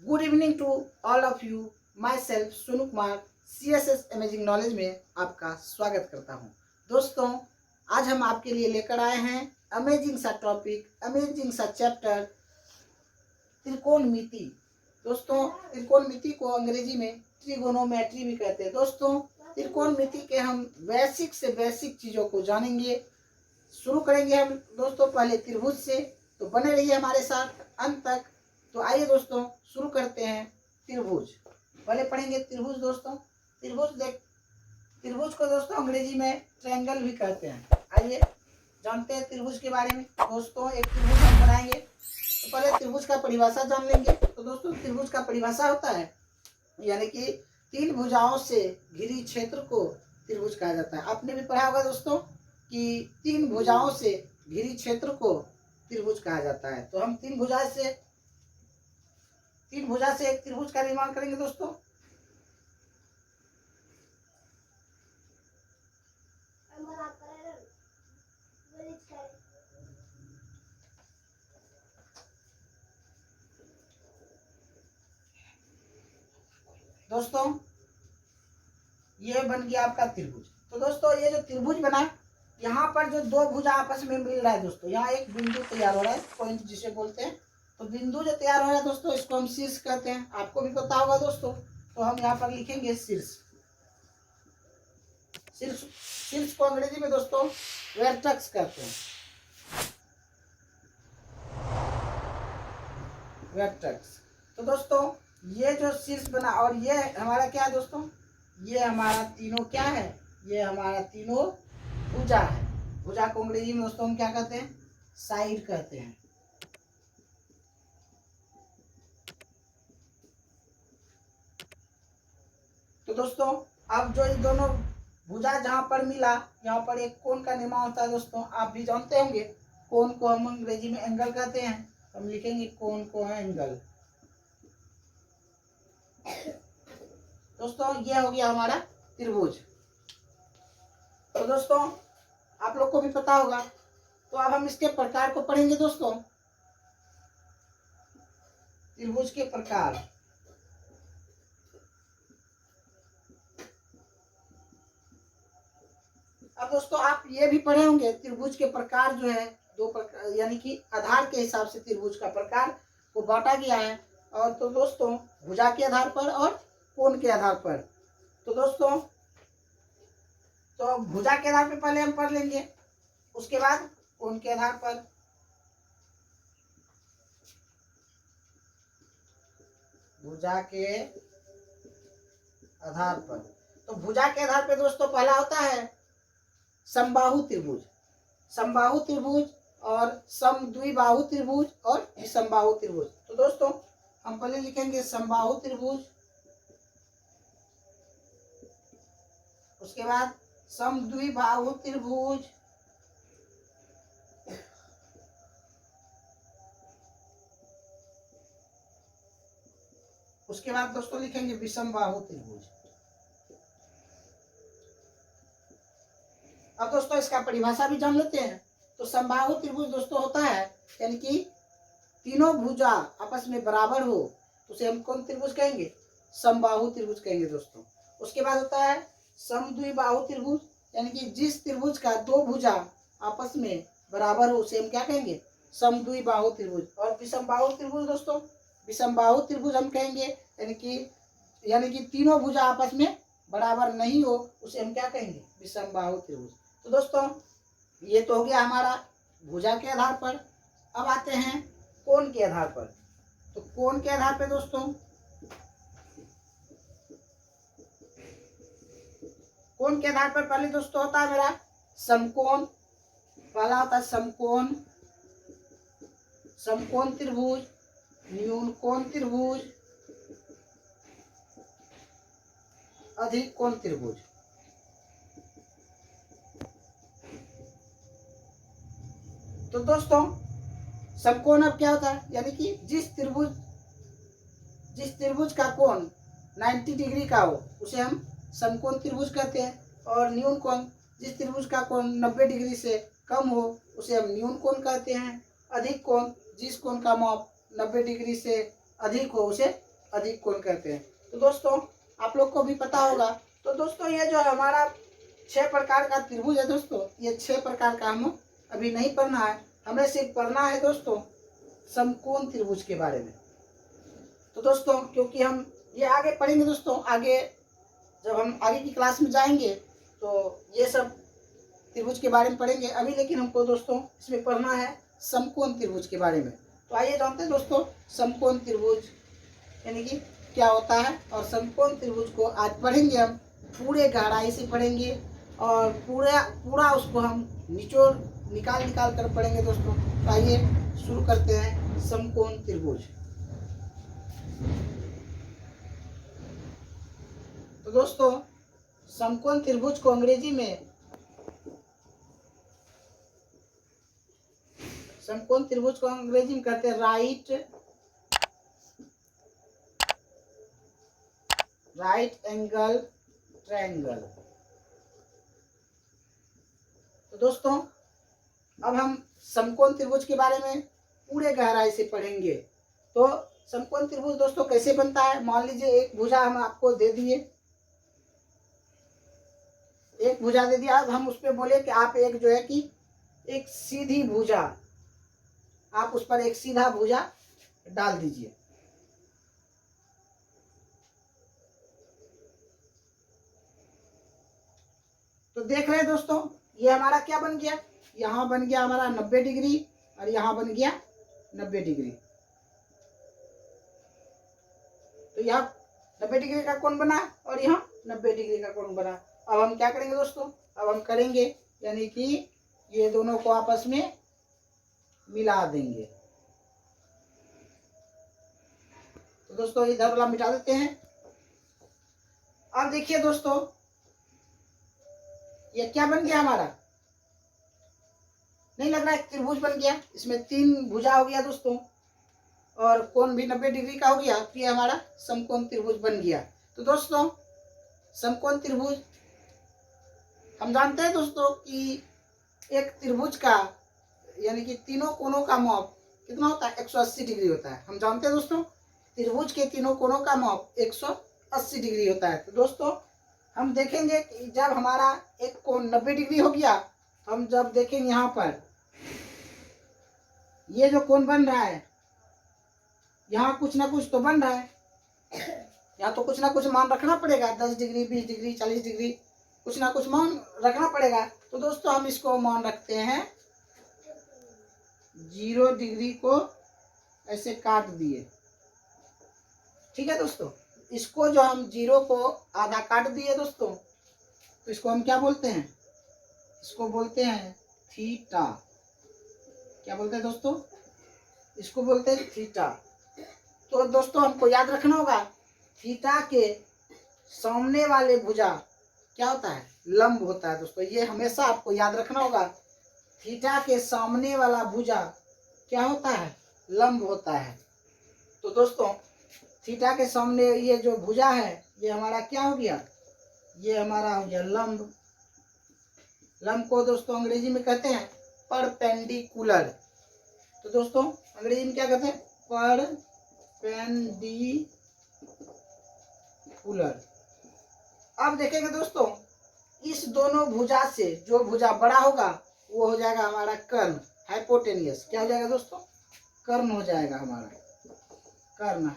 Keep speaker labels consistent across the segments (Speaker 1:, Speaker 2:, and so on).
Speaker 1: Good evening to all of you. Myself Sonu Kumar CSS amazing knowledge में आपका स्वागत करता हूँ। दोस्तों, आज हम आपके लिए लेकर आए हैं अमेजिंग सा टॉपिक, अमेजिंग सा चैप्टर, त्रिकोणमिति। दोस्तों, त्रिकोणमिति को अंग्रेजी में ट्रिगोनोमेट्री भी कहते हैं। दोस्तों, त्रिकोणमिति के हम बेसिक से बेसिक चीज़ों को जानेंगे। शुरू करेंगे हम दोस्तों पहले त्रिभुज से, तो बने रहिए हमारे साथ अंत तक। तो आइए दोस्तों शुरू करते हैं त्रिभुज। पहले पढ़ेंगे त्रिभुज। दोस्तों, त्रिभुज को दोस्तों अंग्रेजी में ट्रायंगल भी कहते हैं। आइए जानते हैं त्रिभुज के बारे में। दोस्तों, एक त्रिभुज हम बनाएंगे तो पहले त्रिभुज का परिभाषा जान लेंगे। तो दोस्तों, त्रिभुज का परिभाषा होता है यानी कि 3 भुजाओं से घिरी क्षेत्र को त्रिभुज कहा जाता है। आपने भी पढ़ा होगा दोस्तों कि 3 भुजाओं से घिरी क्षेत्र को त्रिभुज कहा जाता है। तो हम 3 भुजा से एक त्रिभुज का निर्माण करेंगे दोस्तों। दोस्तों, ये बन गया आपका त्रिभुज। तो दोस्तों, ये जो त्रिभुज बना, यहाँ पर जो 2 भुजा आपस में मिल रहा है दोस्तों, यहाँ एक बिंदु तैयार हो रहा है, पॉइंट जिसे बोलते हैं। तो बिंदु जो तैयार हो रहा है दोस्तों, इसको हम शीर्ष कहते हैं। आपको भी पता होगा दोस्तों। तो हम यहाँ पर लिखेंगे शीर्ष। शीर्ष को अंग्रेजी में दोस्तों वर्टेक्स कहते हैं। वर्टेक्स। तो दोस्तों, ये जो शीर्ष बना और ये हमारा क्या है दोस्तों, ये हमारा तीनों क्या है, ये हमारा तीनों भुजा है। भुजा को अंग्रेजी में दोस्तों हम क्या कहते हैं, साइड कहते हैं। तो दोस्तों, अब जो ये दोनों भुजा जहां पर मिला, यहाँ पर एक कोण का निर्माण होता है दोस्तों। आप भी जानते होंगे कोण को हम अंग्रेजी में एंगल कहते हैं। हम लिखेंगे कोण को है एंगल। दोस्तों, ये हो गया हमारा त्रिभुज। तो दोस्तों, आप लोग को भी पता होगा। तो अब हम इसके प्रकार को पढ़ेंगे दोस्तों। त्रिभुज के प्रकार। अब दोस्तों, आप ये भी पढ़े होंगे त्रिभुज के प्रकार जो है 2 प्रकार, यानी कि आधार के हिसाब से त्रिभुज का प्रकार को बांटा गया है। और तो दोस्तों, भुजा के आधार पर और कोण के आधार पर। तो दोस्तों, तो भुजा के आधार पर पहले हम पढ़ लेंगे, उसके बाद कोण के आधार पर। भुजा के आधार पर। तो भुजा के आधार पर दोस्तों पहला होता है समबाहु त्रिभुज। समबाहु त्रिभुज और समद्विबाहु त्रिभुज और विषमबाहु त्रिभुज। तो दोस्तों, हम पहले लिखेंगे समबाहु त्रिभुज, उसके बाद समद्विबाहु त्रिभुज, उसके बाद दोस्तों लिखेंगे विषमबाहु त्रिभुज। अब दोस्तों, इसका परिभाषा भी जान लेते हैं। तो समबाहु त्रिभुज दोस्तों होता है यानी कि तीनों भुजा आपस में बराबर हो, तो उसे हम कौन त्रिभुज कहेंगे, समबाहु त्रिभुज कहेंगे दोस्तों। उसके बाद होता है समद्विबाहु त्रिभुज, यानी कि जिस त्रिभुज का 2 भुजा आपस में बराबर हो उसे हम क्या कहेंगे, समद्विबाहु त्रिभुज। और विषमबाहु त्रिभुज दोस्तों, विषमबाहु त्रिभुज हम कहेंगे यानी कि तीनों भुजा आपस में बराबर नहीं हो, उसे हम क्या कहेंगे, विषमबाहु त्रिभुज। तो दोस्तों, ये तो हो गया हमारा भुजा के आधार पर। अब आते हैं कोण के आधार पर। तो कोण के आधार पर दोस्तों, कोण के आधार पर पहले दोस्तों होता है मेरा समकोण। पहला होता है समकोण, समकोण त्रिभुज, न्यून कोण त्रिभुज, अधिक कोण त्रिभुज। तो दोस्तों, समकोण अब क्या होता है, यानी कि जिस त्रिभुज का कोण 90 डिग्री का हो उसे हम समकोण त्रिभुज कहते हैं। और न्यून कोण, जिस त्रिभुज का कोण 90 डिग्री से कम हो उसे हम न्यून कोण कहते हैं। अधिक कोण, जिस कोण का माप 90 डिग्री से अधिक हो उसे अधिक कोण कहते हैं। तो दोस्तों आप लोग को भी पता होगा। तो दोस्तों ये जो हमारा 6 प्रकार का त्रिभुज है दोस्तों, ये 6 प्रकार का हम अभी नहीं पढ़ना है, हमें सिर्फ पढ़ना है दोस्तों समकोण त्रिभुज के बारे में। तो दोस्तों क्योंकि हम ये आगे पढ़ेंगे दोस्तों, आगे जब हम आगे की क्लास में जाएंगे तो ये सब त्रिभुज के बारे में पढ़ेंगे। अभी लेकिन हमको दोस्तों इसमें पढ़ना है समकोण त्रिभुज के बारे में। तो आइए जानते हैं दोस्तों समकोण त्रिभुज यानी कि क्या होता है। और समकोण त्रिभुज को आज पढ़ेंगे हम, पूरे गहराई से पढ़ेंगे और पूरा उसको हम निचोड़ निकाल कर पढ़ेंगे दोस्तों। तो आइए शुरू करते हैं समकोण त्रिभुज। तो दोस्तों समकोण त्रिभुज को अंग्रेजी में कहते हैं राइट एंगल ट्रायंगल। तो दोस्तों अब हम समकोण त्रिभुज के बारे में पूरे गहराई से पढ़ेंगे। तो समकोण त्रिभुज दोस्तों कैसे बनता है। मान लीजिए एक भुजा हम आपको दे दिए, एक भुजा दे दिया, अब हम उस पर बोले कि आप एक जो है कि एक सीधी भुजा, आप उस पर एक सीधा भुजा डाल दीजिए। तो देख रहे हैं दोस्तों ये हमारा क्या बन गया, यहाँ बन गया हमारा 90 डिग्री और यहाँ बन गया 90 डिग्री। तो यहाँ 90 डिग्री का कोण बना और यहाँ 90 डिग्री का कोण बना। अब हम क्या करेंगे दोस्तों, अब हम करेंगे यानी कि ये दोनों को आपस में मिला देंगे। तो दोस्तों इधर वाला मिटा देते हैं। अब देखिए दोस्तों ये क्या बन गया हमारा, नहीं लग रहा है, त्रिभुज बन गया। इसमें 3 भुजा हो गया दोस्तों और कोण भी 90 डिग्री का हो गया। तो ये हमारा समकोण त्रिभुज बन गया। तो दोस्तों समकोण त्रिभुज हम जानते हैं दोस्तों कि एक त्रिभुज का यानी कि तीनों कोणों का माप कितना होता है, 180 डिग्री होता है। हम जानते हैं दोस्तों त्रिभुज के तीनों कोणों का माप 180 डिग्री होता है। तो दोस्तों हम देखेंगे कि जब हमारा एक कोण 90 डिग्री हो गया, हम जब देखेंगे यहाँ पर ये जो कोण बन रहा है, यहाँ कुछ ना कुछ तो बन रहा है, यहाँ तो कुछ ना कुछ मान रखना पड़ेगा, 10 डिग्री 20 डिग्री 40 डिग्री कुछ ना कुछ मान रखना पड़ेगा। तो दोस्तों हम इसको मान रखते हैं 0 डिग्री को ऐसे काट दिए, ठीक है दोस्तों। इसको जो हम 0 को आधा काट दिए दोस्तों, तो इसको हम क्या बोलते हैं, इसको बोलते हैं थीटा। क्या बोलते हैं दोस्तों, इसको बोलते हैं थीटा। तो दोस्तों हमको याद रखना होगा थीटा के सामने वाले भुजा क्या होता है, लंब होता है दोस्तों। ये हमेशा आपको याद रखना होगा, थीटा के सामने वाला भुजा क्या होता है, लंब होता है। तो दोस्तों थीटा के सामने ये जो भुजा है ये हमारा क्या हो गया, ये हमारा हो गया लंब। लंब को दोस्तों अंग्रेजी में कहते हैं परपेंडिकुलर। तो दोस्तों अंग्रेजी में क्या कहते हैं, परपेंडिकुलर। अब देखेंगे दोस्तों इस दोनों भुजा से जो भुजा बड़ा होगा वो हो जाएगा हमारा कर्ण, हाइपोटेनियस। क्या हो जाएगा दोस्तों, कर्ण हो जाएगा हमारा, कर्ण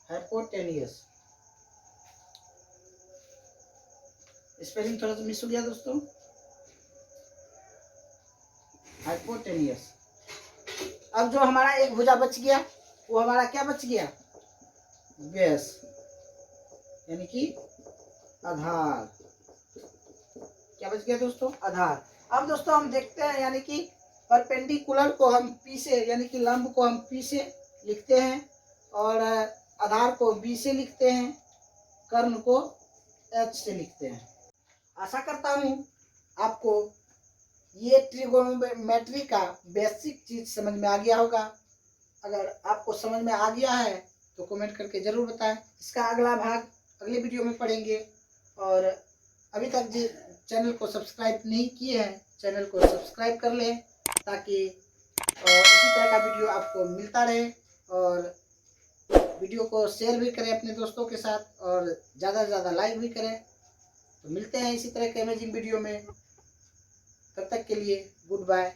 Speaker 1: हाइपोटेनियस। स्पेलिंग थोड़ा सा मिस हो गया दोस्तों, हाइपोटेनियस। अब जो हमारा एक भुजा बच गया वो हमारा क्या बच गया, व्यास यानी कि आधार। क्या बच गया दोस्तों, आधार। अब दोस्तों हम देखते हैं यानी कि परपेंडिकुलर को हम पी से यानी कि लंब को हम पी से लिखते हैं और आधार को बी से लिखते हैं, कर्ण को एच से लिखते हैं। आशा करता हूँ आपको ये ट्रिगोनोमेट्री का बेसिक चीज समझ में आ गया होगा। अगर आपको समझ में आ गया है तो कमेंट करके जरूर बताएं। इसका अगला भाग अगले वीडियो में पढ़ेंगे। और अभी तक चैनल को सब्सक्राइब नहीं किए हैं चैनल को सब्सक्राइब कर लें, ताकि इसी तरह का वीडियो आपको मिलता रहे। और वीडियो को शेयर भी करें अपने दोस्तों के साथ और ज़्यादा से ज़्यादा लाइक भी करें। तो मिलते हैं इसी तरह के अमेजिंग वीडियो में, तब तक के लिए गुड बाय।